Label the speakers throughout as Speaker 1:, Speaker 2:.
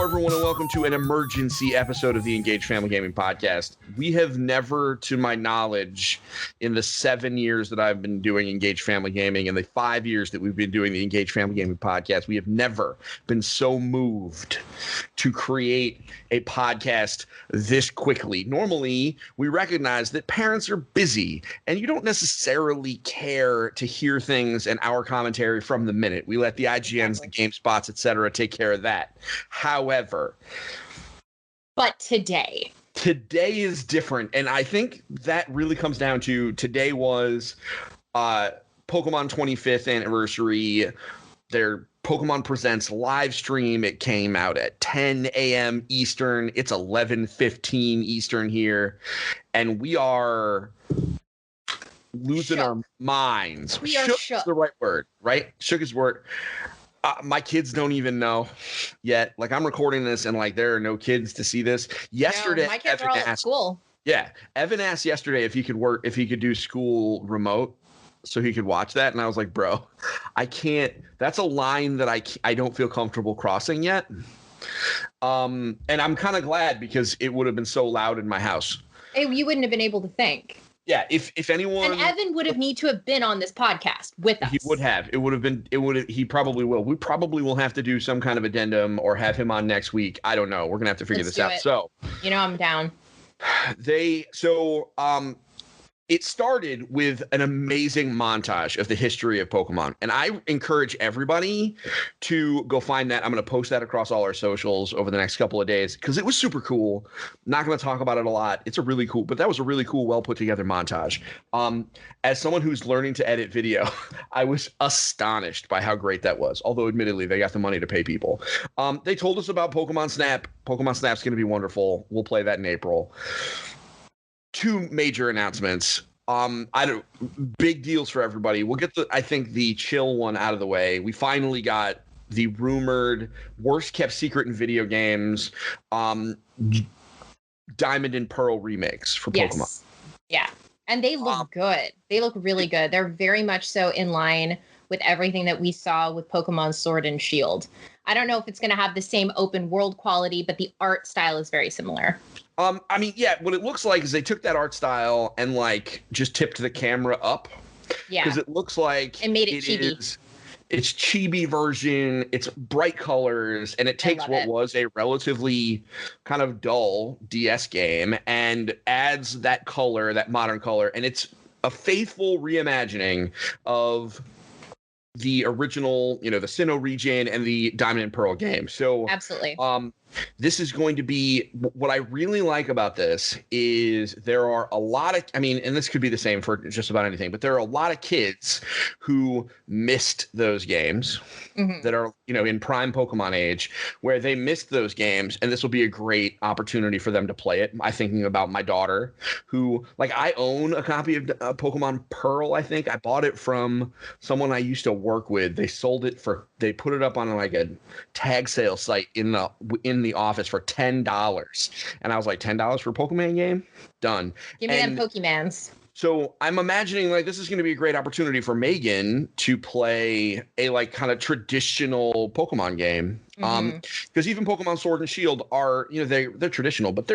Speaker 1: Hello, everyone, and welcome to an emergency episode of the Engaged Family Gaming Podcast. We have never, to my knowledge, in the 7 years that I've been doing Engaged Family Gaming and the 5 years that we've been doing the Engaged Family Gaming Podcast, we have never been so moved to create a podcast this quickly. Normally, we recognize that parents are busy, and you don't necessarily care to hear things and our commentary from the minute. We let the IGNs, the GameSpots, etc., take care of that. However,
Speaker 2: but today
Speaker 1: is different, and I think that really comes down to today was Pokemon 25th anniversary. Their Pokemon Presents live stream. It came out at 10 a.m. Eastern. It's 11:15 Eastern here, and we are losing our minds.
Speaker 2: We are shook.
Speaker 1: Is the right word, right? Shook is the word. My kids don't even know yet. Like, I'm recording this, and like there are no kids to see this. Yesterday,
Speaker 2: my kids are all at school.
Speaker 1: Yeah, Evan asked yesterday if he could do school remote, so he could watch that, and I was like, bro, I can't. That's a line that I don't feel comfortable crossing yet. And I'm kind of glad because it would have been so loud in my house.
Speaker 2: You wouldn't have been able to think.
Speaker 1: Yeah, if anyone,
Speaker 2: and Evan would have need to have been on this podcast with us.
Speaker 1: He would have. He probably will. We probably will have to do some kind of addendum or have him on next week. I don't know. We're gonna have to figure this out. So,
Speaker 2: I'm down.
Speaker 1: It started with an amazing montage of the history of Pokemon. And I encourage everybody to go find that. I'm going to post that across all our socials over the next couple of days because it was super cool. Not going to talk about it a lot. It's but that was a really cool, well put together montage. As someone who's learning to edit video, I was astonished by how great that was. Although admittedly, they got the money to pay people. They told us about Pokemon Snap. Pokemon Snap's going to be wonderful. We'll play that in April. Two major announcements. Big deals for everybody. We'll get the chill one out of the way. We finally got the rumored worst kept secret in video games, Diamond and Pearl remakes for Pokemon.
Speaker 2: Yeah. And they look good. They look really good. They're very much so in line with everything that we saw with Pokemon Sword and Shield. I don't know if it's going to have the same open world quality, but the art style is very similar.
Speaker 1: What it looks like is they took that art style and like just tipped the camera up.
Speaker 2: Yeah.
Speaker 1: Because it looks like
Speaker 2: it made it chibi.
Speaker 1: It's chibi version. It's bright colors, and it takes what was a relatively kind of dull DS game and adds that color, that modern color, and it's a faithful reimagining of the original, the Sinnoh region and the Diamond and Pearl game. So
Speaker 2: absolutely.
Speaker 1: This is going to be what I really like about this is there are a lot of, and this could be the same for just about anything, but there are a lot of kids who missed those games that are, in prime Pokemon age where they missed those games. And this will be a great opportunity for them to play it. I'm thinking about my daughter who, I own a copy of Pokemon Pearl. I think I bought it from someone I used to work with. They put it up on a tag sale site in the office for $10, and I was like, $10 for a Pokemon game? Done.
Speaker 2: Give me them Pokemans.
Speaker 1: So I'm imagining this is going to be a great opportunity for Megan to play a kind of traditional Pokemon game. Because even Pokemon Sword and Shield are, they're traditional, but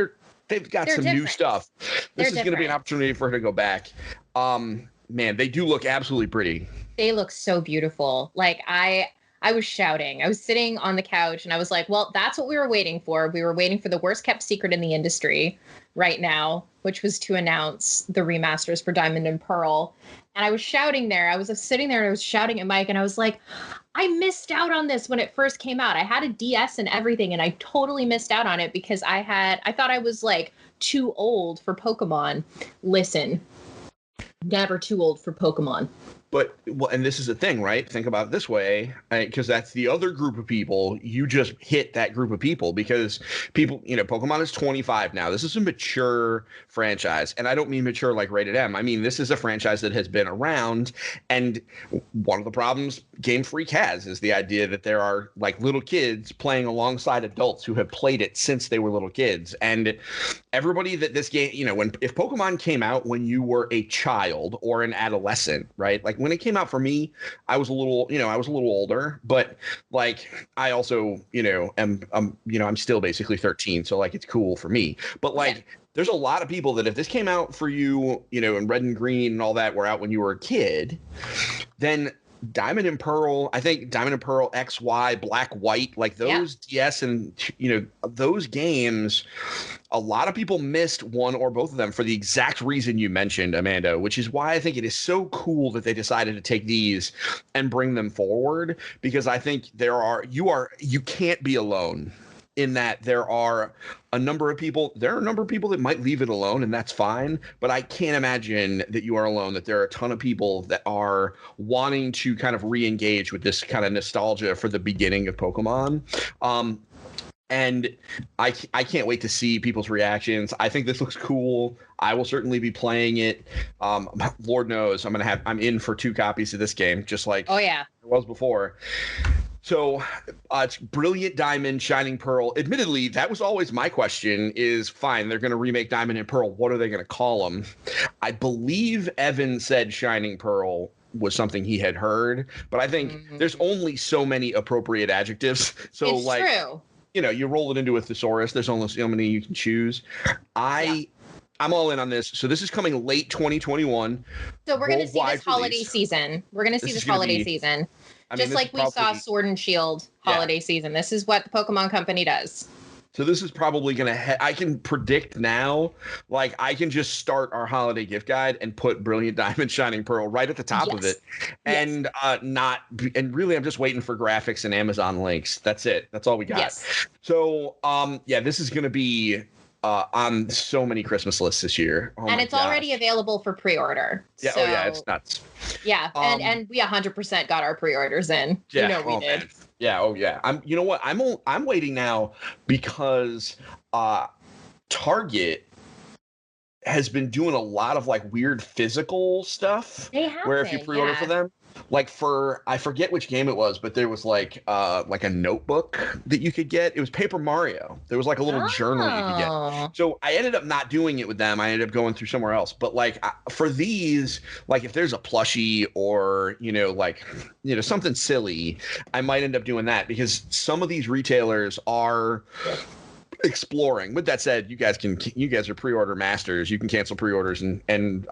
Speaker 1: they've got some new stuff. This is going to be an opportunity for her to go back. Man, they do look absolutely pretty.
Speaker 2: They look so beautiful. I was shouting. I was sitting on the couch and I was like, well, that's what we were waiting for. We were waiting for the worst kept secret in the industry right now, which was to announce the remasters for Diamond and Pearl. And I was shouting there. I was sitting there and I was shouting at Mike and I was like, I missed out on this when it first came out. I had a DS and everything and I totally missed out on it because I thought I was too old for Pokemon. Listen, never too old for Pokemon.
Speaker 1: And this is the thing, right? Think about it this way, because that's the other group of people. You just hit that group of people because people, Pokemon is 25 now. This is a mature franchise. And I don't mean mature like rated M. I mean, this is a franchise that has been around. And one of the problems Game Freak has is the idea that there are little kids playing alongside adults who have played it since they were little kids. And everybody that this game, if Pokemon came out when you were a child or an adolescent, right? when it came out for me, I was a little older, but like I also, I'm still basically 13, so like it's cool for me. But like there's a lot of people that if this came out for you, in Red and Green and all that were out when you were a kid, then Diamond and Pearl, I think Diamond and Pearl XY, Black White, like those DS and those games, a lot of people missed one or both of them for the exact reason you mentioned, Amanda, which is why I think it is so cool that they decided to take these and bring them forward, because I think you can't be alone in that there are a number of people that might leave it alone, and that's fine. But I can't imagine that you are alone, that there are a ton of people that are wanting to kind of re-engage with this kind of nostalgia for the beginning of Pokemon. And I can't wait to see people's reactions. I think this looks cool. I will certainly be playing it. Lord knows I'm in for 2 copies of this game, just like it was before. So it's Brilliant Diamond, Shining Pearl. Admittedly, that was always my question is, fine, they're going to remake Diamond and Pearl. What are they going to call them? I believe Evan said Shining Pearl was something he had heard, but I think there's only so many appropriate adjectives. So
Speaker 2: it's true.
Speaker 1: You roll it into a thesaurus. There's only so many you can choose. I'm all in on this. So this is coming late 2021.
Speaker 2: So we're going to see this holiday season. We're going to see this holiday season. Just like we saw Sword and Shield holiday season. This is what the Pokemon Company does.
Speaker 1: So this is probably going to I can predict now, like I can just start our holiday gift guide and put Brilliant Diamond, Shining Pearl right at the top of it. And really I'm just waiting for graphics and Amazon links. That's it. That's all we got. Yes. So this is going to be on so many Christmas lists this year.
Speaker 2: And it's already available for pre-order.
Speaker 1: Yeah, so, it's nuts.
Speaker 2: Yeah, and we 100% got our pre-orders in.
Speaker 1: Yeah,
Speaker 2: we did.
Speaker 1: Man. Yeah, you know what? I'm waiting now because Target has been doing a lot of like weird physical stuff.
Speaker 2: They have
Speaker 1: where if you pre-order for them, like I forget which game it was, but there was like a notebook that you could get. It was Paper Mario. There was like a little journal you could get. So I ended up not doing it with them. I ended up going through somewhere else. But like for these, like if there's a plushie or something silly, I might end up doing that because some of these retailers are exploring. With that said, you guys are pre-order masters. You can cancel pre-orders and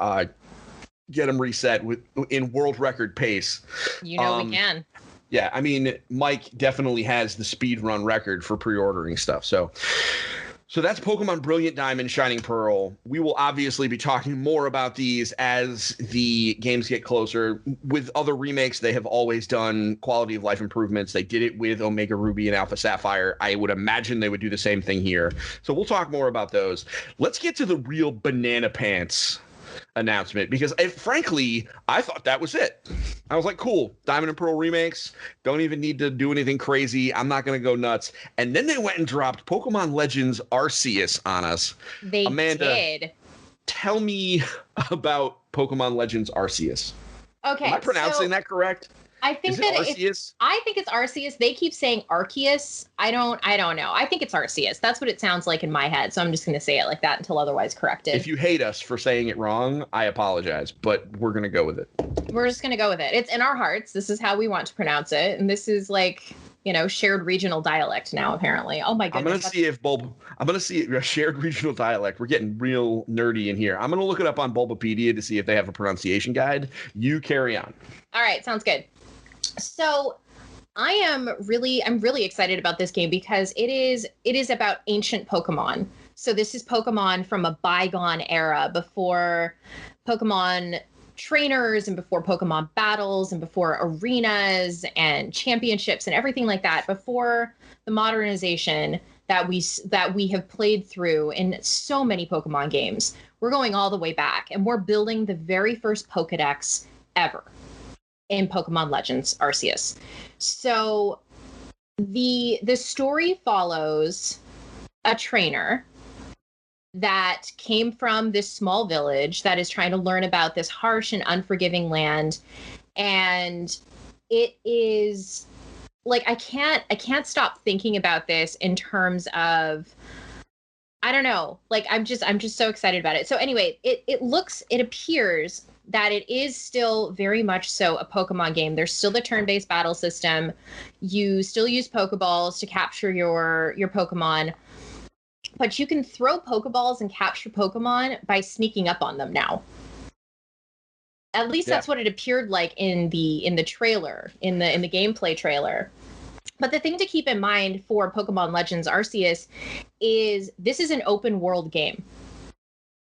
Speaker 1: get them reset in world record pace.
Speaker 2: We can.
Speaker 1: Yeah, I mean, Mike definitely has the speed run record for pre-ordering stuff. So that's Pokemon Brilliant Diamond, Shining Pearl. We will obviously be talking more about these as the games get closer. With other remakes, they have always done quality of life improvements. They did it with Omega Ruby and Alpha Sapphire. I would imagine they would do the same thing here. So we'll talk more about those. Let's get to the real banana pants announcement, because frankly, I thought that was it. I was like, cool, Diamond and Pearl remakes, don't even need to do anything crazy. I'm not going to go nuts. And then they went and dropped Pokemon Legends Arceus on us. Amanda, did. Tell me about Pokemon Legends Arceus.
Speaker 2: Okay.
Speaker 1: Am I pronouncing that correct?
Speaker 2: I think Arceus? I think it's Arceus. They keep saying Arceus. I don't know. I think it's Arceus. That's what it sounds like in my head. So I'm just going to say it like that until otherwise corrected.
Speaker 1: If you hate us for saying it wrong, I apologize, but we're going to go with it.
Speaker 2: We're just going to go with it. It's in our hearts. This is how we want to pronounce it. And this is like, shared regional dialect now, apparently. Oh my goodness. I'm going to see a shared regional dialect. We're getting real nerdy in here. I'm going to look it up on Bulbapedia to see if they have a pronunciation guide. You carry on. All right. Sounds good. So I'm really excited about this game because it is about ancient Pokemon. So this is Pokemon from a bygone era, before Pokemon trainers and before Pokemon battles and before arenas and championships and everything like that, before the modernization that we have played through in so many Pokemon games. We're going all the way back, and we're building the very first Pokedex ever in Pokemon Legends Arceus. So the story follows a trainer that came from this small village that is trying to learn about this harsh and unforgiving land. And it is like, I can't stop thinking about this in terms of I don't know. Like I'm just so excited about it. So anyway, it appears that it is still very much so a Pokemon game. There's still the turn-based battle system. You still use Pokeballs to capture your Pokemon, but you can throw Pokeballs and capture Pokemon by sneaking up on them now. At least that's what it appeared like in the trailer, in the gameplay trailer. But the thing to keep in mind for Pokemon Legends Arceus is this is an open world game.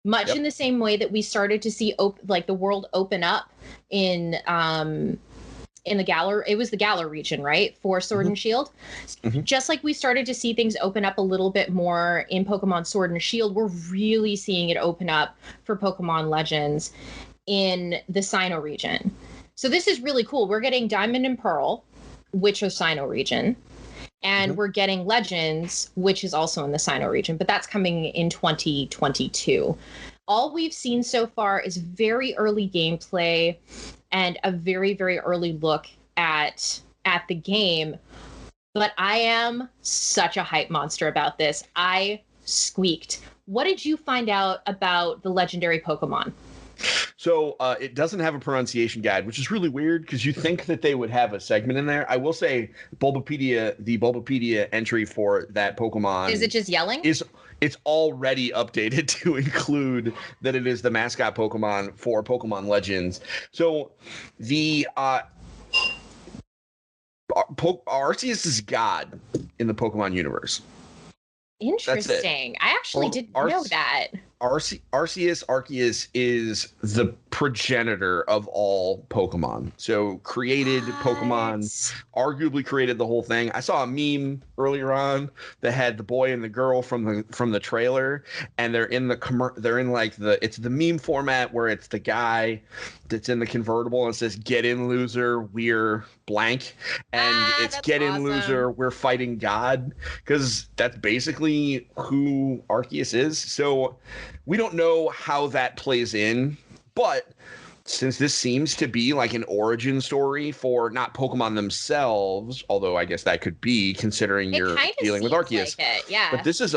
Speaker 2: Much in the same way that we started to see the world open up in the Galar, it was the Galar region, right? For Sword and Shield. Just like we started to see things open up a little bit more in Pokemon Sword and Shield, we're really seeing it open up for Pokemon Legends in the Sinnoh region. So this is really cool. We're getting Diamond and Pearl, which is Sinnoh region, and we're getting Legends, which is also in the Sinnoh region, but that's coming in 2022. All we've seen so far is very early gameplay and a very, very early look at the game. But I am such a hype monster about this. I squeaked. What did you find out about the legendary Pokemon?
Speaker 1: So it doesn't have a pronunciation guide, which is really weird because you think that they would have a segment in there. I will say the Bulbapedia entry for that Pokemon.
Speaker 2: Is it just yelling?
Speaker 1: It's already updated to include that it is the mascot Pokemon for Pokemon Legends. So the Arceus is God in the Pokemon universe.
Speaker 2: Interesting. I actually didn't know that.
Speaker 1: Arceus is the progenitor of all Pokemon. So created Pokemon, arguably created the whole thing. I saw a meme earlier on that had the boy and the girl from the trailer, and they're in it's the meme format where it's the guy that's in the convertible and it says "Get in, loser, we're blank," and it's "Get in, loser, we're fighting God," because that's basically who Arceus is. So we don't know how that plays in, but since this seems to be like an origin story for not Pokemon themselves, although I guess that could be considering you're dealing with Arceus.
Speaker 2: Like it, yeah.
Speaker 1: But this is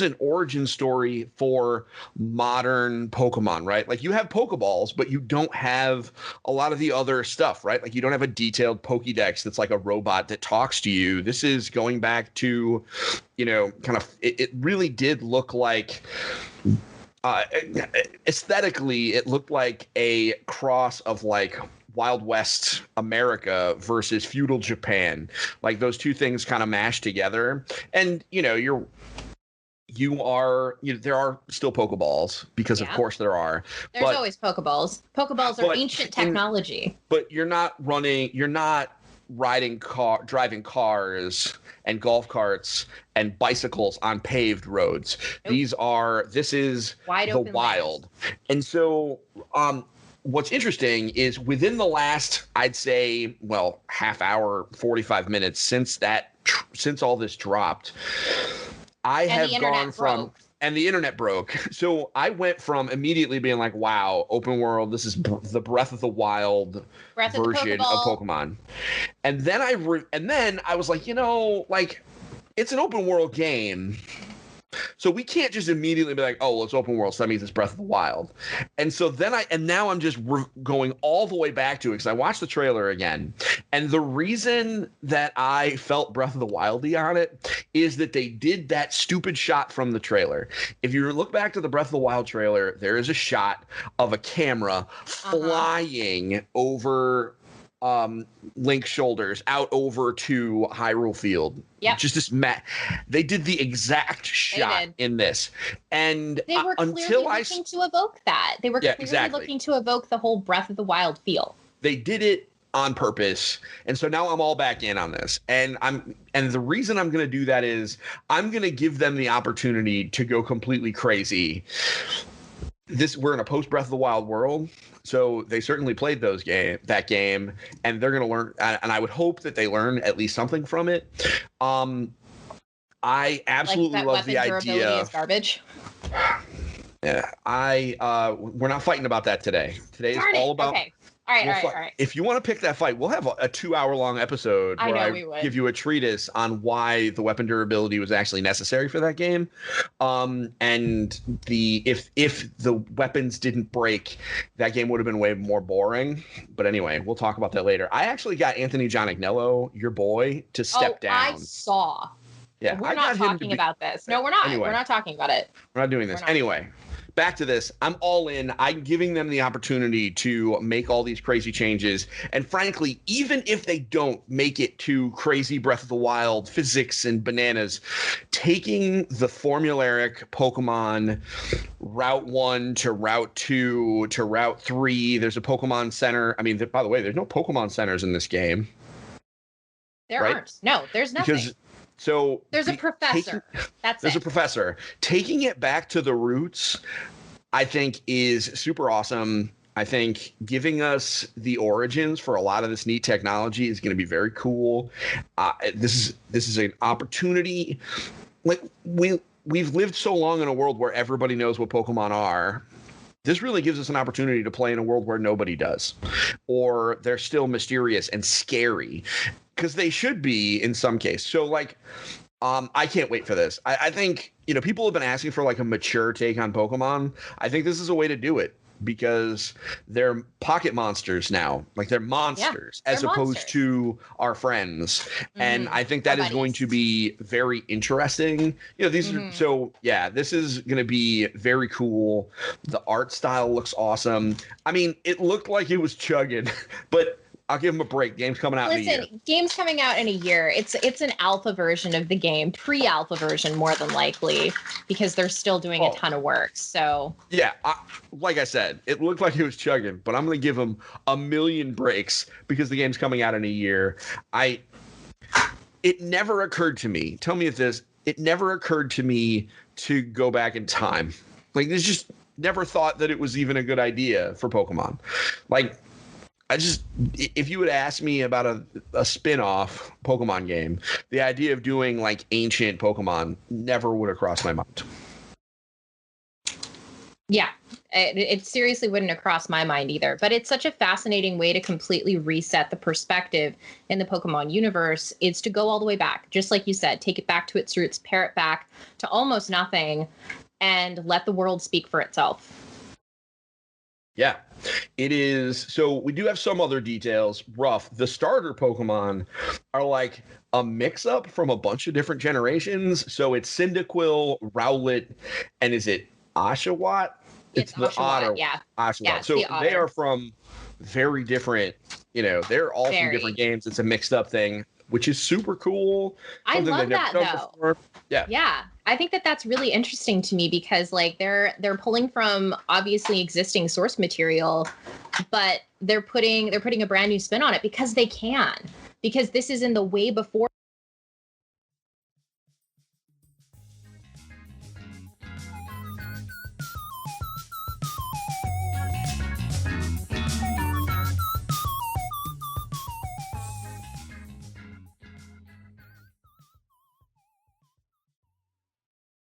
Speaker 1: an origin story for modern Pokemon, right? Like you have Pokeballs, but you don't have a lot of the other stuff, right? Like you don't have a detailed Pokédex that's like a robot that talks to you. This is going back to, kind of, it really did look like, aesthetically, it looked like a cross of like Wild West America versus feudal Japan. Like those two things kind of mashed together. And, there are still Pokeballs because of course there are.
Speaker 2: There's always Pokeballs. Pokeballs are ancient technology.
Speaker 1: But you're not driving cars and golf carts and bicycles on paved roads. Nope. This is the wild. And so what's interesting is within the last, I'd say, half hour, 45 minutes since all this dropped, I have gone from, and the internet broke. So I went from immediately being like, wow, open world, this is the Breath of the Wild version of Pokemon. And then I was like, it's an open world game. So we can't just immediately be like, oh, let's open world. So that means it's Breath of the Wild. And so now I'm just going all the way back to it because I watched the trailer again. And the reason that I felt Breath of the Wildy on it is that they did that stupid shot from the trailer. If you look back to the Breath of the Wild trailer, there is a shot of a camera flying over Link's shoulders out over to Hyrule Field.
Speaker 2: Yep.
Speaker 1: Just this they did the exact shot in this. And
Speaker 2: they were clearly looking to evoke that. They were clearly looking to evoke the whole Breath of the Wild feel.
Speaker 1: They did it on purpose. And so now I'm all back in on this. And the reason I'm going to do that is I'm going to give them the opportunity to go completely crazy. We're in a post Breath of the Wild world. So they certainly played that game, and they're going to learn. And I would hope that they learn at least something from it. I absolutely love the idea.
Speaker 2: Is garbage.
Speaker 1: Yeah, we're not fighting about that today. Today is
Speaker 2: Darn it.
Speaker 1: all about.
Speaker 2: Okay. All right. All right.
Speaker 1: If you want to pick that fight, we'll have a 2-hour-long episode where I give you a treatise on why the weapon durability was actually necessary for that game, and if the weapons didn't break, that game would have been way more boring. But anyway, we'll talk about that later. I actually got Anthony Giannignello, your boy, to step down.
Speaker 2: I saw.
Speaker 1: Yeah,
Speaker 2: we're not talking about this. No, we're not.
Speaker 1: Anyway,
Speaker 2: we're not talking about it.
Speaker 1: We're not doing this. Anyway, back to this. I'm all in. I'm giving them the opportunity to make all these crazy changes. And frankly, even if they don't make it to crazy Breath of the Wild physics and bananas, taking the formulaic Pokemon Route 1 to Route 2 to Route 3, there's a Pokemon Center. I mean, by the way, there's no Pokemon Centers in this game.
Speaker 2: There aren't. No, there's nothing.
Speaker 1: So
Speaker 2: there's a professor.
Speaker 1: There's a professor. Taking it back to the roots, I think, is super awesome. I think giving us the origins for a lot of this neat technology is going to be very cool. This is an opportunity. Like we've lived so long in a world where everybody knows what Pokemon are. This really gives us an opportunity to play in a world where nobody does, or they're still mysterious and scary, because they should be in some case. So like, I can't wait for this. I think, people have been asking for like a mature take on Pokemon. I think this is a way to do it, because they're pocket monsters now. Like they're monsters as opposed to our friends. Mm-hmm. And I think that is going to be very interesting. These are, so yeah, this is going to be very cool. The art style looks awesome. I mean, it looked like it was chugging, but I'll give them a break. Game's coming out in a year.
Speaker 2: Game's coming out in a year. It's an alpha version of the game, pre-alpha version more than likely, because they're still doing a ton of work. So
Speaker 1: yeah, like I said, it looked like it was chugging, but I'm going to give them a million breaks because the game's coming out in a year. It never occurred to me. Tell me if it never occurred to me to go back in time. Like, this just never thought that it was even a good idea for Pokemon. Like, if you would ask me about a spin-off Pokemon game, the idea of doing like ancient Pokemon never would have crossed my mind.
Speaker 2: Yeah, it seriously wouldn't have crossed my mind either. But it's such a fascinating way to completely reset the perspective in the Pokemon universe. It's to go all the way back, just like you said, take it back to its roots, pare it back to almost nothing, and let the world speak for itself.
Speaker 1: Yeah, it is. So we do have some other details. Rough. The starter Pokemon are like a mix-up from a bunch of different generations. So it's Cyndaquil, Rowlet, and is it Oshawott?
Speaker 2: It's the
Speaker 1: Oshawott,
Speaker 2: otter. Yeah.
Speaker 1: Oshawott.
Speaker 2: Yeah,
Speaker 1: so they are from very different, they're all from different games. It's a mixed-up thing, which is super cool.
Speaker 2: I love that, though.
Speaker 1: Before.
Speaker 2: Yeah. I think that's really interesting to me, because like they're pulling from obviously existing source material, but they're putting a brand new spin on it because they can, because this is in the way before